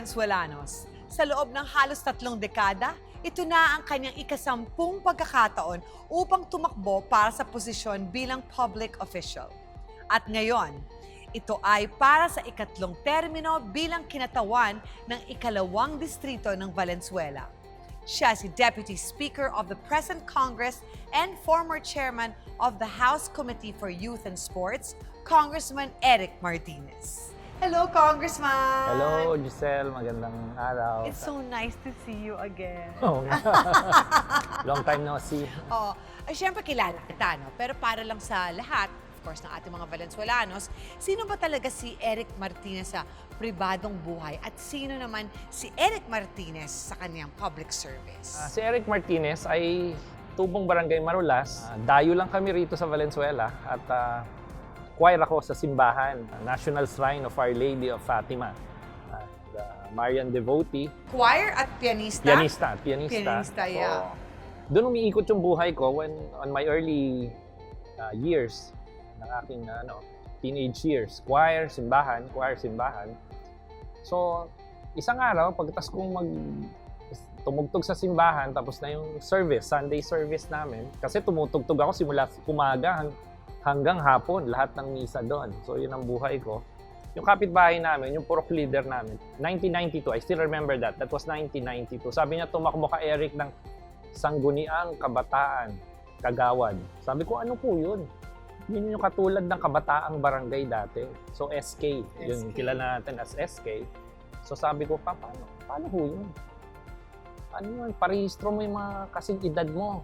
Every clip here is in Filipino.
Valenzuelanos. Sa loob ng halos 3 dekada, ito na ang kanyang ika-10 pagkakataon upang tumakbo para sa posisyon bilang public official. At ngayon, ito ay para sa ikatlong termino bilang kinatawan ng ikalawang distrito ng Valenzuela. Siya si Deputy Speaker of the present Congress and former Chairman of the House Committee for Youth and Sports, Congressman ERIC Martinez. Hello, Congressman! Hello, Giselle. Magandang araw. It's so nice to see you again. Oo nga. Long time no see. Oh, ay syempre kilala kita, no? Pero para lang sa lahat, of course, ng ating mga Valenzuelanos, sino ba talaga si ERIC Martinez sa pribadong buhay at sino naman si ERIC Martinez sa kanyang public service? Si ERIC Martinez ay tubong barangay Marulas. Dayo lang kami rito sa Valenzuela at choir ako sa simbahan, National Shrine of Our Lady of Fatima. The Marian devotee. Choir at pianista? Pianista. Pianista, yeah. So, doon umiikot yung buhay ko when on my early years ng aking teenage years. Choir, simbahan. So, isang araw, pagkatapos kong tumugtog sa simbahan, tapos na yung service, Sunday service namin. Kasi tumutugtog ako simula umaga hanggang hapon, lahat ng misa doon. So, yun ang buhay ko. Yung kapitbahay namin, yung purok leader namin, 1992, I still remember that. That was 1992. Sabi niya, tumakbo ka, Eric, ng Sangguniang Kabataan, Kagawad. Sabi ko, ano po yun? Yun yung katulad ng kabataang barangay dati. So, SK. Yun, kilala natin as SK. So, sabi ko, paano po yun? Ano yun? Parehistro mo yung mga kasing edad mo.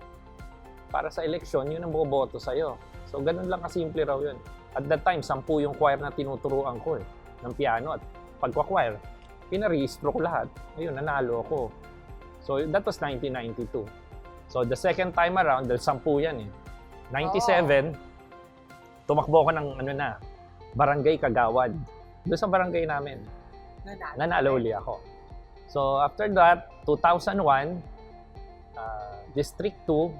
Para sa eleksyon, yun ang boboto sa'yo. So, ganun lang kasimple raw yun. At that time, 10 yung choir na tinuturuan ko ng piano. At pagka-choir, pinarehistro ko lahat. Ayun, nanalo ako. So, that was 1992. So, the second time around, dahil 10 yan 97, tumakbo ko ng barangay Kagawad. Doon sa barangay namin. Nanalo uli ako. So, after that, 2001, District 2,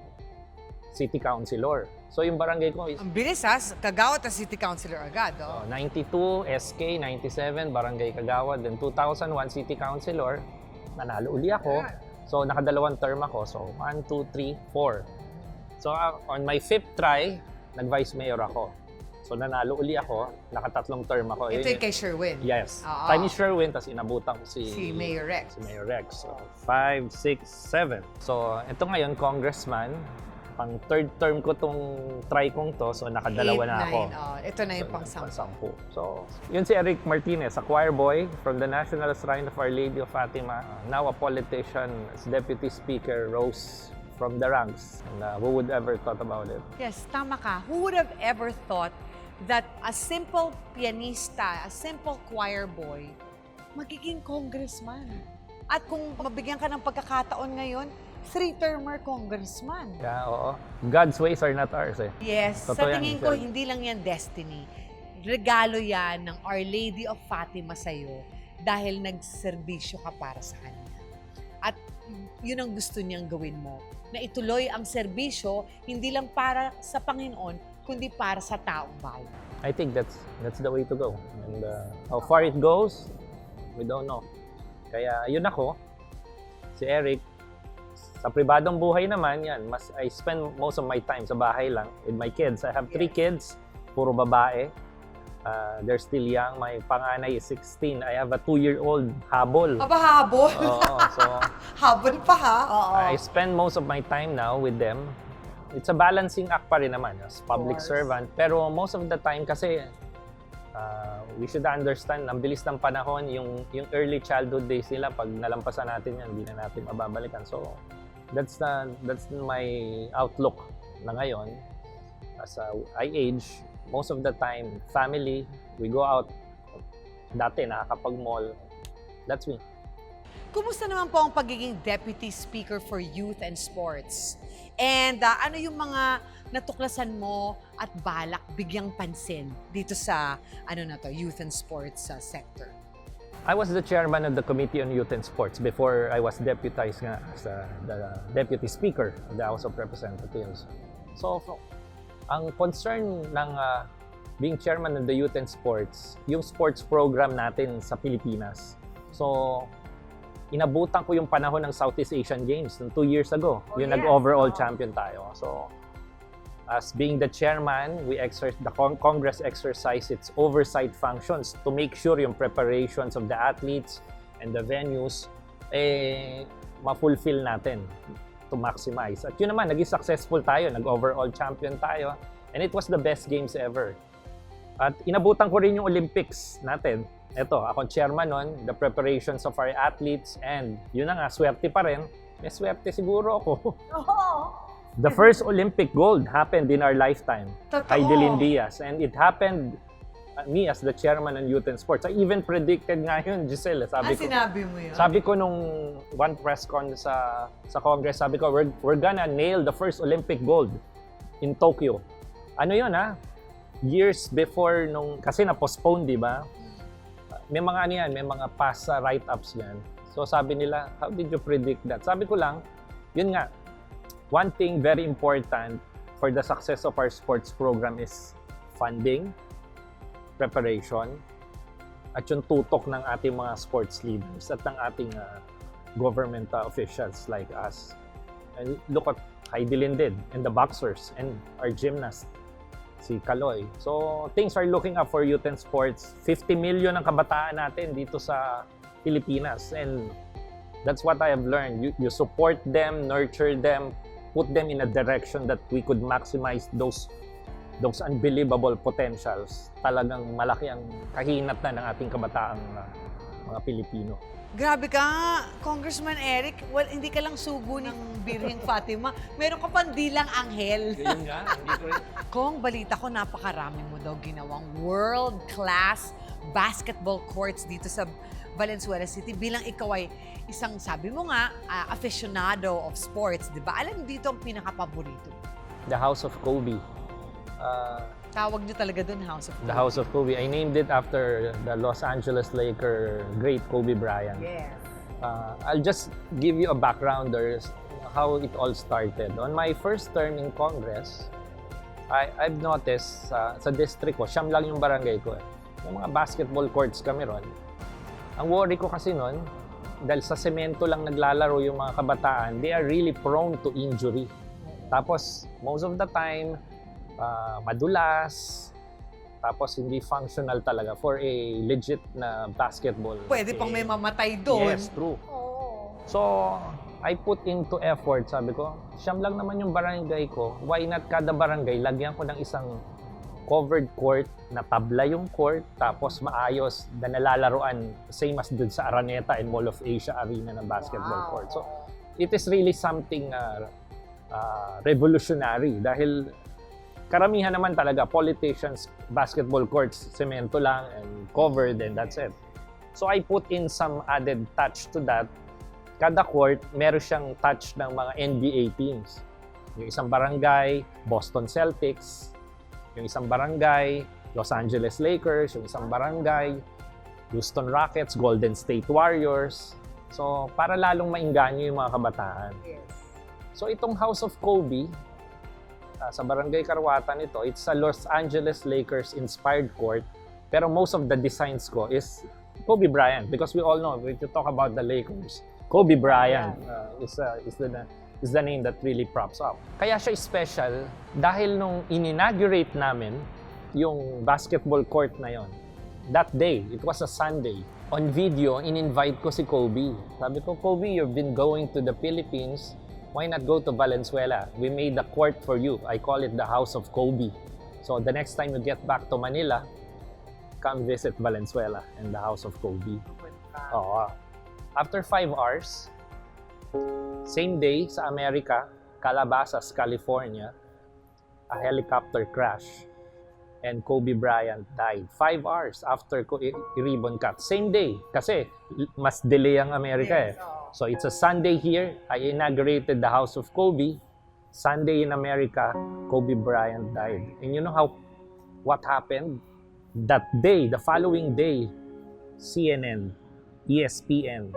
City Councilor. So, yung barangay ko is... Ang bilis ha, Kagawad at City Councilor agad. 92, SK, 97, barangay Kagawad. Then 2001, City Councilor. Nanalo uli ako. So, nakadalawang term ako. So, 1, 2, 3, 4. So, on my 5th try, nag-vice mayor ako. So, nanalo uli ako. Nakatatlong term ako. Ito yung kay Sherwin? Yes. Time ni Sherwin, tapos inabutan ko si Mayor Rex. Si Mayor Rex. So, 5, 6, 7. So, ito ngayon, congressman. Pang third term ko tong try kong to. So, nakadalawa 8, na ako. 9. Ito na yung pang-10. So, yun si ERIC Martinez, a choir boy from the National Shrine of Our Lady of Fatima. Now a politician, as Deputy Speaker, rose from the ranks. And who would ever thought about it? Yes, tama ka. Who would have ever thought that a simple pianista, a simple choir boy, magiging congressman? At kung mabigyan ka ng pagkakataon ngayon, 3-termer congressman. Yeah, oo. God's ways are not ours Yes, Totoo sa tingin yan, ko, Giselle. hindi lang yan destiny. Regalo yan ng Our Lady of Fatima sa'yo dahil nagserbisyo ka para sa kanya. At yun ang gusto niyang gawin mo, na ituloy ang serbisyo hindi lang para sa Panginoon, kundi para sa taong bayan. I think that's the way to go. And how far it goes, we don't know. Kaya yun ako, si ERIC. Sa pribadong buhay naman, I spend most of my time sa bahay lang with my kids. I have 3 kids, puro babae. They're still young. My panganay is 16. I have a 2-year-old habol. Aba, habol? Oo, so habol pa ha? Oo. I spend most of my time now with them. It's a balancing act pa rin naman as public servant. Pero most of the time kasi, we should understand, ang bilis ng panahon, yung early childhood days nila, pag nalampasan natin yan, hindi na natin mababalikan. So, that's my outlook na ngayon. As I age, most of the time, family, we go out. Dati, nakakapag-mall. That's me. Kumusta naman po ang pagiging Deputy Speaker for Youth and Sports? And ano yung mga natuklasan mo at balak bigyang pansin dito sa youth and sports sector? I was the chairman of the Committee on Youth and Sports before I was deputized nga as the Deputy Speaker of the House of Representatives. So, ang concern ng being chairman of the Youth and Sports, yung sports program natin sa Pilipinas. So, inabutan ko yung panahon ng Southeast Asian Games ng 2 years ago. Oh, yung yes. nag-overall Oh. champion tayo. So, as being the chairman, the Congress exercise its oversight functions to make sure yung preparations of the athletes and the venues ma-fulfill natin to maximize. At yun naman, naging successful tayo. Nag-overall champion tayo. And it was the best games ever. At inabutan ko rin yung Olympics natin. Ito, akong chairman nun, the preparations of our athletes, and yun na nga, swerte pa rin. May swerte siguro ako. The first Olympic gold happened in our lifetime. Totoo. Kay Dylan Diaz. And it happened, me as the chairman ng Youth and Sports. I even predicted nga yun, Giselle. Sinabi mo yun? Sabi ko nung one press con sa Congress, sabi ko, we're gonna nail the first Olympic gold in Tokyo. Ano yun years before kasi na-postpone, di ba? May mga may mga past write-ups yan. So sabi nila, how did you predict that? Sabi ko lang, yun nga, one thing very important for the success of our sports program is funding, preparation, at yung tutok ng ating mga sports leaders at ng ating government officials like us. And look at Heidi Lindid and the boxers and our gymnast, si Kaloy. So, things are looking up for youth and sports. 50 million ang kabataan natin dito sa Pilipinas. And that's what I have learned. You support them, nurture them, put them in a direction that we could maximize those unbelievable potentials. Talagang malaki ang kahinat na ng ating kabataang mga Pilipino. Grabe ka, Congressman Eric. Well, hindi ka lang sugo ng Birheng Fatima. Meron ka pang dilang anghel. Ganyan nga, hindi ko rin. Kung balita ko, napakarami mo daw ginawang world-class basketball courts dito sa Valenzuela City bilang ikaw ay isang, sabi mo nga, aficionado of sports, di ba? Alam dito ang pinaka-paborito mo? The House of Kobe. Tawag niyo talaga doon, House of Kobe. The House of Kobe. I named it after the Los Angeles Lakers great Kobe Bryant. Yes. I'll just give you a background or how it all started. On my first term in Congress, I've noticed sa district ko, siyam lang yung barangay ko. May mga basketball courts kami ron. Ang worry ko kasi nun, dahil sa semento lang naglalaro yung mga kabataan, they are really prone to injury. Tapos, most of the time, madulas, tapos hindi functional talaga for a legit na basketball. Pwede pang may mamatay doon. Yes, true. Oh. So, I put into effort, sabi ko, siyam lang naman yung barangay ko, why not kada barangay, lagyan ko ng isang covered court, na tabla yung court, tapos maayos na nalalaroan, same as dun sa Araneta and Mall of Asia arena ng basketball court. So, it is really something revolutionary dahil karamihan naman talaga, politicians, basketball courts, semento lang and covered and that's it. So I put in some added touch to that. Kada court, meron siyang touch ng mga NBA teams. Yung isang barangay, Boston Celtics. Yung isang barangay, Los Angeles Lakers. Yung isang barangay, Houston Rockets, Golden State Warriors. So para lalong mainganyo yung mga kabataan. Yes. So itong House of Kobe, sa Barangay Karwatan ito, it's a Los Angeles Lakers inspired court. Pero most of the designs ko is Kobe Bryant because we all know, when you talk about the Lakers, Kobe Bryant is the name that really props up. Kaya siya special dahil nung in-inaugurate namin yung basketball court na yon, that day, it was a Sunday. On video, in-invite ko si Kobe. Sabi ko, Kobe, you've been going to the Philippines. Why not go to Valenzuela? We made a court for you. I call it the House of Kobe. So the next time you get back to Manila, come visit Valenzuela and the House of Kobe. After 5 hours, same day sa America, Calabasas, California, a helicopter crash and Kobe Bryant died. 5 hours after ko i-ribbon cut. Same day, kasi mas delay ang Amerika So it's a Sunday here, I inaugurated the House of Kobe. Sunday in America, Kobe Bryant died. And you know what happened? That day, the following day, CNN, ESPN,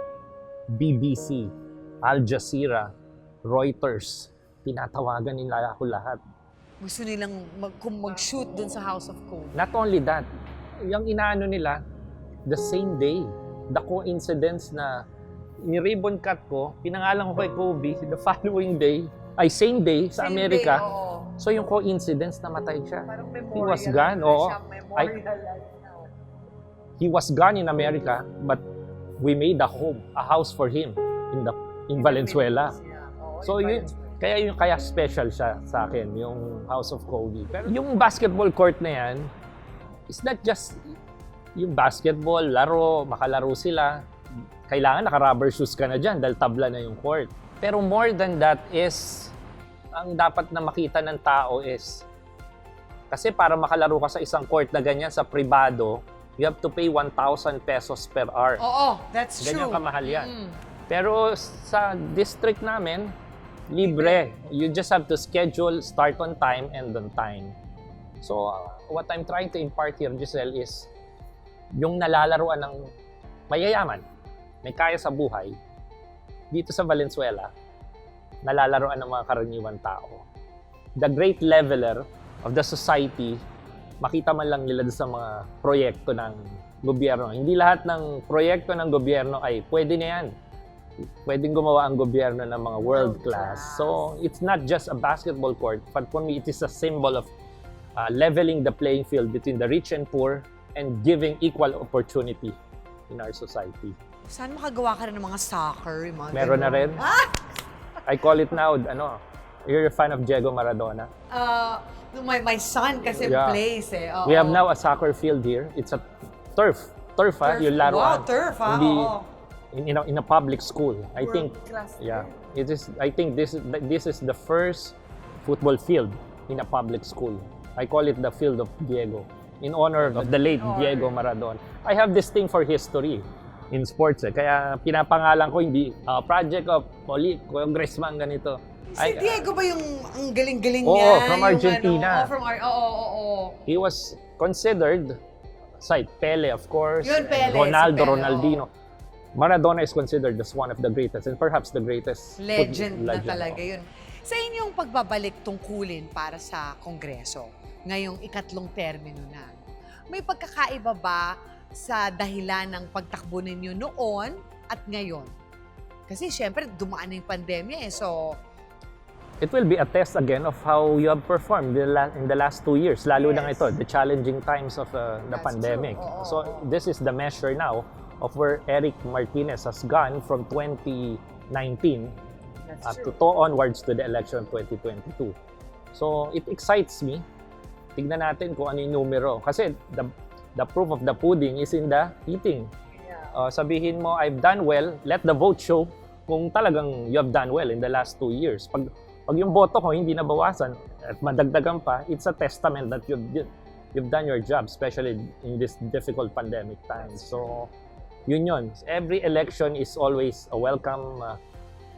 BBC, Al Jazeera, Reuters, tinatawagan nila ako lahat. Gusto nilang mag-shoot dun sa House of Kobe. Not only that, yung inaano nila, the same day, the coincidence na ni-ribbon cut ko, pinangalan ko kay Kobe the following day, same day sa Same Amerika. day, oo. So yung coincidence, namatay siya. Parang He was memorial gone, na oo. siya, memorial. He was gone in America, but we made a house for him in Valenzuela. So yun, kaya special siya sa akin, yung House of Kobe. Pero yung basketball court na yan, it's not just yung basketball, laro, makalaro sila. Kailangan naka-rubber shoes ka na dyan dahil tabla na yung court. Pero more than that is, ang dapat na makita ng tao is, kasi para makalaro ka sa isang court na ganyan sa pribado, you have to pay 1,000 pesos per hour. Oo, that's true. Ganyan kamahal yan. Pero sa district namin, libre. You just have to schedule, start on time, end on time. So, what I'm trying to impart here, Giselle, is yung nalalaruan ng mayayaman, may kaya sa buhay, dito sa Valenzuela, nalalaroan ng mga karaniwang tao. The great leveler of the society, makita man lang nila sa mga proyekto ng gobyerno. Hindi lahat ng proyekto ng gobyerno ay pwede na yan. Pwedeng gumawa ang gobyerno ng mga world class. So, it's not just a basketball court, but for me, it is a symbol of leveling the playing field between the rich and poor and giving equal opportunity in our society. Saan makagawa ka rin ng mga soccer? Mga Meron na rin. Ah! I call it now, you're a fan of Diego Maradona. My son kasi Yeah. plays eh. Oo. We have now a soccer field here. It's a turf. Turf, yung laruan. Wow, turf ha? Hindi, Oo. in a public school. I think, World-class yeah, din. it is. I think this is the first football field in a public school. I call it the field of Diego, in honor of the late Diego Maradona. I have this thing for history in sports kaya pinapangalan ko hindi project of Congressman ganito. Si Diego ba yung ang galing-galing Oo, niya? from Yung Argentina. Oo. He was considered, aside Pele of course, Yun, Pele, Ronaldo, si Pele, Ronaldinho. Maradona is considered as one of the greatest and perhaps the greatest Legend na legend. talaga yun. Sa inyong pagbabalik tungkulin para sa Kongreso, ngayong ikatlong termino na, may pagkakaiba ba sa dahilan ng pagtakbo ninyo noon at ngayon? Kasi syempre, dumaan na yung pandemya eh, so... It will be a test again of how you have performed in the last 2 years, lalo na ito, the challenging times of the That's pandemic. true. Oo. So this is the measure now of where ERIC Martinez has gone from 2019 to onwards to the election 2022. So it excites me. Tignan natin kung ano yung numero. Kasi the proof of the pudding is in the eating. Sabihin mo, I've done well, let the vote show kung talagang you have done well in the last 2 years. Pag yung boto ko hindi nabawasan at madagdagan pa, it's a testament that you've done your job, especially in this difficult pandemic time. So, yun. Every election is always a welcome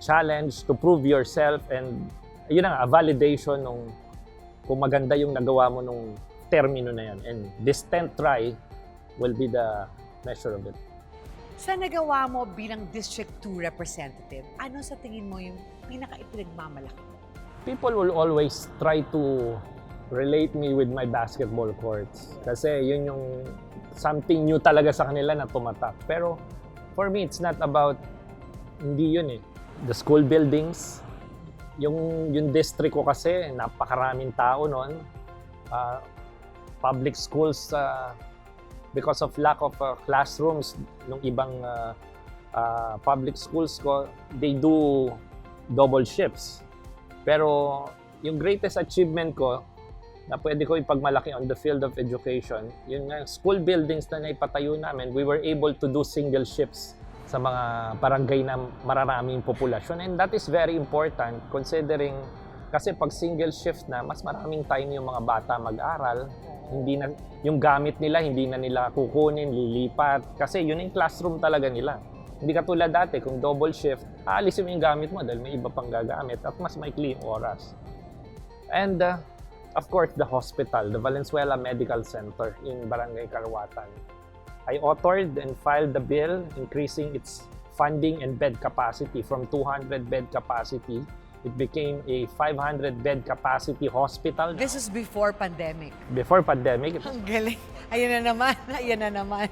challenge to prove yourself and yun a validation kung maganda yung nagawa mo nung termino na yan. And this 10th try will be the measure of it. Sa nagawa mo bilang District 2 representative, ano sa tingin mo yung pinaka-ipinagmamalaki? People will always try to relate me with my basketball courts. Kasi yun yung something new talaga sa kanila na tumatak. Pero for me, it's not about, hindi yun eh. The school buildings, yung district ko kasi, napakaraming tao noon. Public schools, because of lack of classrooms, nung ibang public schools ko, they do double shifts. Pero yung greatest achievement ko na pwede ko ipagmalaki on the field of education, yung school buildings na naipatayo namin, we were able to do single shifts sa mga barangay na mararaming populasyon. And that is very important considering kasi pag single shift na, mas maraming time yung mga bata mag-aral. Hindi na, yung gamit nila, hindi na nila kukunin, lilipat. Kasi yun yung classroom talaga nila. Hindi katulad dati, kung double shift, aalisin mo yung gamit mo dahil may iba pang gagamit at mas maikli yung oras. And of course, the hospital, the Valenzuela Medical Center in Barangay Karawatan. I authored and filed the bill increasing its funding and bed capacity from 200 bed capacity. It became a 500 bed capacity hospital. This is before pandemic. Before pandemic. Ang galing. Ayan na naman.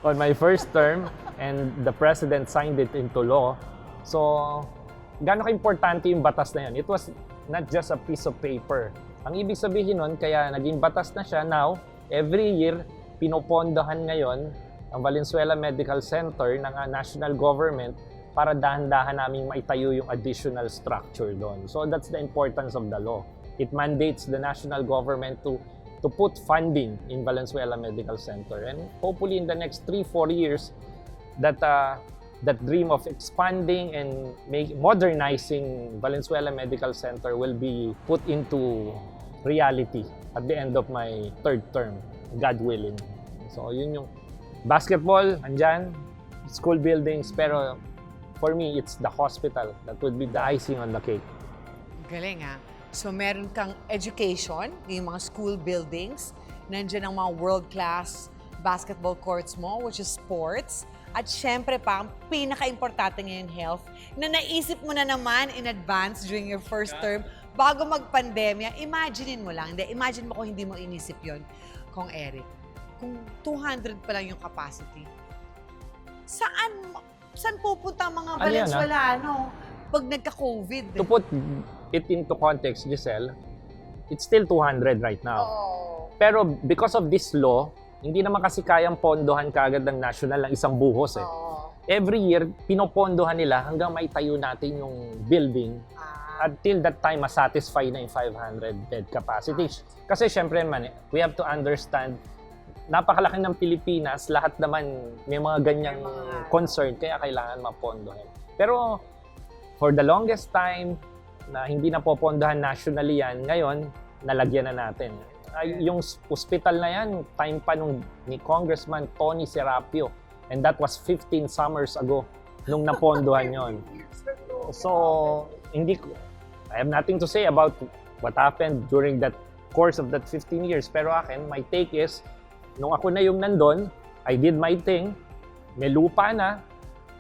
on my first term and the president signed it into law. So, gaano ka-importante yung batas na yun? It was not just a piece of paper. Ang ibig sabihin nun, kaya naging batas na siya, now, every year, pinopondohan ngayon ang Valenzuela Medical Center ng national government para dahan-dahan naming maitayo yung additional structure doon. So that's the importance of the law. It mandates the national government to put funding in Valenzuela Medical Center. And hopefully in the next 3-4 years, that dream of expanding and modernizing Valenzuela Medical Center will be put into reality at the end of my third term, God willing. So yun yung basketball, andyan, school buildings, pero for me, it's the hospital that would be the icing on the cake. Galing ah. So meron kang education, yung mga school buildings, nandiyan ang mga world-class basketball courts mo, which is sports, at syempre pa, ang pinaka-importante ngayon, health, na naisip mo na naman in advance during your first term, bago mag-pandemya. Imaginein mo lang, imagine mo kung hindi mo inisip yon, Kong Eric. Kung 200 pa lang yung capacity, saan pupunta ang mga Valenzuelano pag nagka-COVID? To put it into context, Giselle, it's still 200 right now. Oh. Pero because of this law, hindi naman kasi kayang pondohan kagad ng national ng isang buhos eh. Oh. Every year, pinopondohan nila hanggang maitayo natin yung building. Until that time, masatisfy na yung 500 bed capacity. Kasi syempre man, we have to understand, napakalaki ng Pilipinas, lahat naman may mga ganyang concern, kaya kailangan mapondohan. Pero for the longest time, na hindi na popondohan nationally yan, ngayon, nalagyan na natin. Yung hospital na yan, time pa ni Congressman Tony Serapio, and that was 15 summers ago, nung napondohan yon. So, I have nothing to say about what happened during that course of that 15 years, pero akin, my take is, nung ako na yung nandun, I did my thing, may lupa na,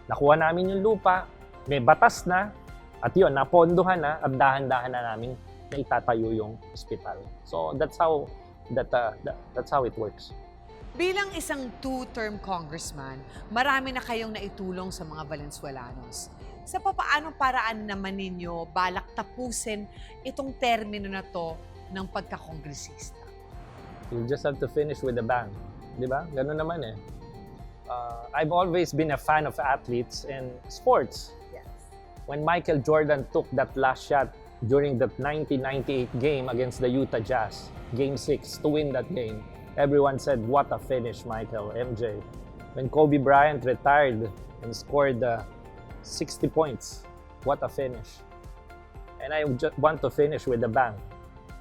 nakuha namin yung lupa, may batas na, at yun, napondohan na, at dahan-dahan na namin na itatayo yung hospital. So that's how it works. Bilang isang two-term congressman, marami na kayong naitulong sa mga Valenzuelanos. Sa papaanong paraan naman ninyo balak tapusin itong termino na to ng pagkakongresista? You just have to finish with a bang. Di ba? Ganun naman eh. I've always been a fan of athletes and sports. Yes. When Michael Jordan took that last shot during that 1998 game against the Utah Jazz, Game 6, to win that game, everyone said, what a finish, Michael, MJ. When Kobe Bryant retired and scored 60 points, what a finish. And I just want to finish with a bang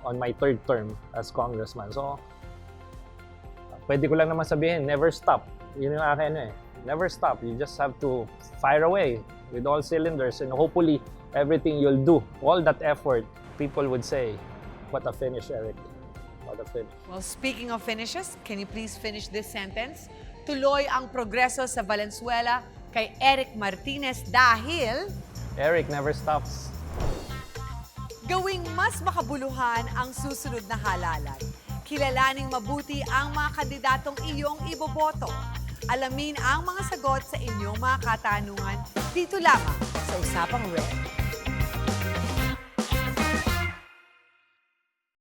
on my third term as congressman. So, pwede ko lang naman sabihin, never stop. Yun yung akin eh. Never stop. You just have to fire away with all cylinders, and hopefully, everything you'll do, all that effort, people would say, what a finish, Eric. What a finish. Well, speaking of finishes, can you please finish this sentence? Tuloy ang progreso sa Valenzuela kay ERIC Martinez dahil Eric never stops. gawing mas makabuluhan ang susunod na halalan. Kilalaning mabuti ang mga kandidatong iyong iboboto. Alamin ang mga sagot sa inyong mga katanungan dito lamang sa Usapang Red.